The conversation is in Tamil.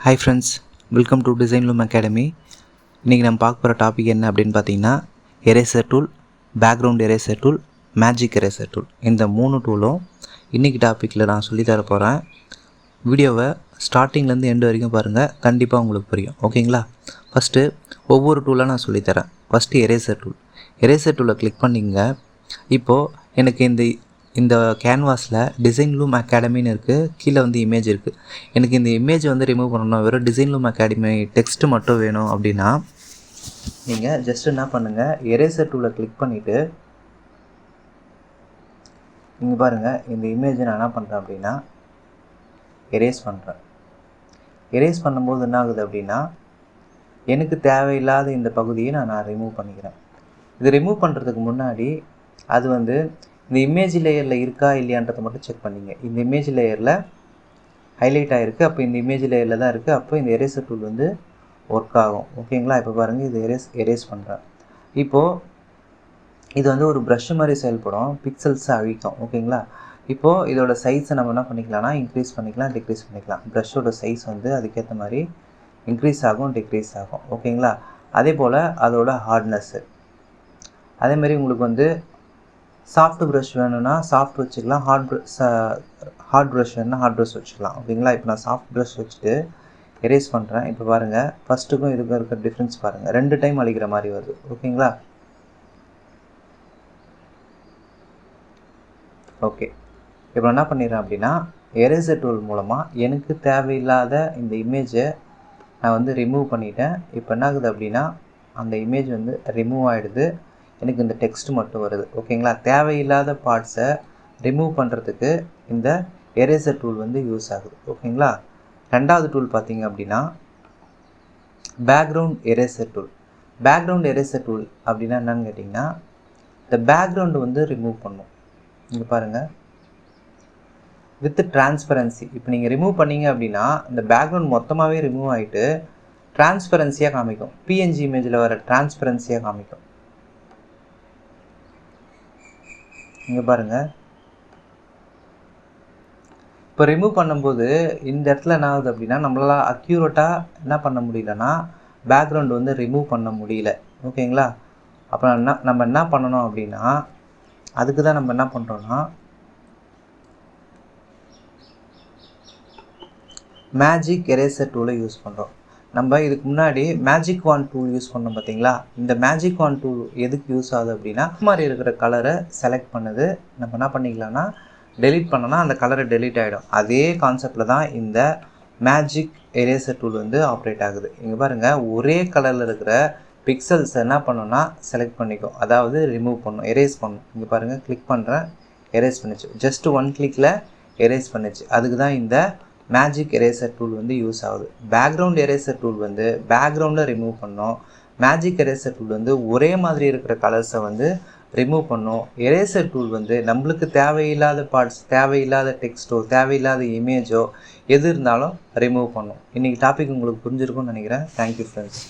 Hi friends, welcome to Design Loom Academy. இன்றைக்கி நம்ம பார்க்க போகிற டாபிக் என்ன அப்படின்னு பார்த்தீங்கன்னா eraser tool, background eraser tool, magic eraser tool. இந்த 3 டூலும் இன்றைக்கி டாப்பிக்கில் நான் சொல்லித்தர போகிறேன். வீடியோவை ஸ்டார்டிங்லேருந்து எண்டு வரைக்கும் பாருங்கள், கண்டிப்பாக உங்களுக்கு புரியும். ஓகேங்களா? ஃபஸ்ட்டு ஒவ்வொரு டூலாக நான் சொல்லித்தரேன். First eraser tool. எரேசர் டூலை கிளிக் பண்ணிங்க. இப்போது எனக்கு இந்த கேன்வாஸில் டிசைன் லூம் அகாடமின்னு இருக்குது, கீழே இமேஜ் இருக்குது. எனக்கு இந்த இமேஜ் ரிமூவ் பண்ணணும், வெறும் டிசைன் லூம் அகாடமி டெக்ஸ்ட்டு மட்டும் வேணும் அப்படின்னா நீங்கள் ஜஸ்ட் என்ன பண்ணுங்கள், எரேசர் டூலை கிளிக் பண்ணிவிட்டு இங்கே பாருங்கள், இந்த இமேஜை நான் என்ன பண்ணுறேன் அப்படின்னா எரேஸ் பண்ணுறேன். எரேஸ் பண்ணும்போது என்ன ஆகுது அப்படின்னா எனக்கு தேவையில்லாத இந்த பகுதியை நான் ரிமூவ் பண்ணிக்கிறேன். இது ரிமூவ் பண்ணுறதுக்கு முன்னாடி அது இந்த இமேஜ் லேயரில் இருக்கா இல்லையான்றதை மட்டும் செக் பண்ணிங்க. இந்த இமேஜ் லேயரில் ஹைலைட் ஆகிருக்கு, அப்போ இந்த இமேஜ் லேயரில் தான் இருக்குது. அப்போ இந்த எரேசர் டூல் ஒர்க் ஆகும். ஓகேங்களா? இப்போ பாருங்கள், இது எரேஸ் பண்ணுறேன். இப்போது இது ஒரு ப்ரஷ் மாதிரி செயல்படும், பிக்சல்ஸை அழிக்கும். ஓகேங்களா? இப்போது இதோட சைஸை நம்ம என்ன பண்ணிக்கலாம்னா இன்க்ரீஸ் பண்ணிக்கலாம், டிக்ரீஸ் பண்ணிக்கலாம். ப்ரஷ்ஷோட சைஸ் அதுக்கேற்ற மாதிரி இன்க்ரீஸ் ஆகும், டிக்ரீஸ் ஆகும். ஓகேங்களா? அதே போல் அதோட ஹார்ட்னஸ்ஸு, அதேமாதிரி உங்களுக்கு சாஃப்ட் ப்ரஷ் வேணும்னா சாஃப்ட் வச்சுக்கலாம், ஹார்ட் ப்ரஷ் வேணும்னா ஹார்ட் ப்ரஷ் வச்சுக்கலாம். ஓகேங்களா? இப்போ நான் சாஃப்ட் ப்ரஷ் வச்சுட்டு எரேஸ் பண்ணுறேன். இப்போ பாருங்கள், ஃபஸ்ட்டுக்கும் இதுக்கும் இருக்கிற டிஃப்ரென்ஸ் பாருங்கள், 2 டைம் அழிக்கிற மாதிரி வருது. ஓகேங்களா? ஓகே, இப்போ என்ன பண்ணிடுறேன் அப்படின்னா எரேசர் டூல் மூலமாக எனக்கு தேவையில்லாத இந்த இமேஜை நான் ரிமூவ் பண்ணிட்டேன். இப்போ என்ன ஆகுது அப்படின்னா அந்த இமேஜ் ரிமூவ் ஆகிடுது, எனக்கு இந்த டெக்ஸ்ட் மட்டும் வருது. ஓகேங்களா? தேவையில்லாத பார்ட்ஸை ரிமூவ் பண்ணுறதுக்கு இந்த எரேசர் டூல் யூஸ் ஆகுது. ஓகேங்களா? ரெண்டாவது டூல் பார்த்தீங்க அப்படின்னா background eraser tool. Background eraser tool அப்படின்னா என்னன்னு கேட்டிங்கன்னா, இந்த பேக்ரவுண்டு ரிமூவ் பண்ணும். இங்கே பாருங்கள், வித் டிரான்ஸ்பரன்சி. இப்போ நீங்கள் ரிமூவ் பண்ணீங்க அப்படின்னா இந்த பேக்ரவுண்ட் மொத்தமாகவே ரிமூவ் ஆகிட்டு டிரான்ஸ்பரன்சியாக காமிக்கும். பிஎன்ஜி இமேஜில் வர டிரான்ஸ்பரன்சியாக காமிக்கும். இங்கே பாருங்கள், இப்போ ரிமூவ் பண்ணும்போது இந்த இடத்துல என்ன ஆகுது அப்படின்னா நம்மளால் அக்யூரேட்டாக என்ன பண்ண முடியலன்னா பேக்ரவுண்டு ரிமூவ் பண்ண முடியல. ஓகேங்களா? அப்புறம் நம்ம என்ன பண்ணணும் அப்படின்னா அதுக்கு தான் நம்ம என்ன பண்ணுறோன்னா மேஜிக் எரேசர் டூலை யூஸ் பண்ணுறோம். நம்ம இதுக்கு முன்னாடி மேஜிக் வாண்ட் டூல் யூஸ் பண்ணோம் பார்த்தீங்களா? இந்த மேஜிக் வாண்ட் டூல் எதுக்கு யூஸ் ஆகுது அப்படின்னா மாதிரி இருக்கிற கலரை செலக்ட் பண்ணுது. நம்ம என்ன பண்ணிக்கலாம்னா டெலீட் பண்ணோன்னா அந்த கலரை டெலீட் ஆகிடும். அதே கான்செப்டில் தான் இந்த மேஜிக் எரேசர் டூல் ஆப்ரேட் ஆகுது. இங்கே பாருங்கள், ஒரே கலரில் இருக்கிற பிக்சல்ஸ் என்ன பண்ணோன்னா செலக்ட் பண்ணிக்கும், அதாவது ரிமூவ் பண்ணும், எரேஸ் பண்ணும். இங்கே பாருங்கள், கிளிக் பண்ணுறேன், எரேஸ் பண்ணிச்சு. ஜஸ்ட் 1 கிளிக்கில் எரேஸ் பண்ணிச்சு. அதுக்கு தான் இந்த மேஜிக் எரேசர் டூல் யூஸ் ஆகுது. பேக்ரவுண்ட் எரேசர் டூல் பேக்ரவுண்டில் ரிமூவ் பண்ணோம். மேஜிக் எரேசர் டூல் ஒரே மாதிரி இருக்கிற கலர்ஸை ரிமூவ் பண்ணோம். எரேசர் டூல் நம்மளுக்கு தேவையில்லாத பார்ட்ஸ், தேவையில்லாத டெக்ஸ்ட்டோ தேவையில்லாத இமேஜோ எது இருந்தாலும் ரிமூவ் பண்ணும். இன்றைக்கி டாபிக் உங்களுக்கு புரிஞ்சிருக்கும்னு நினைக்கிறேன். Thank you friends.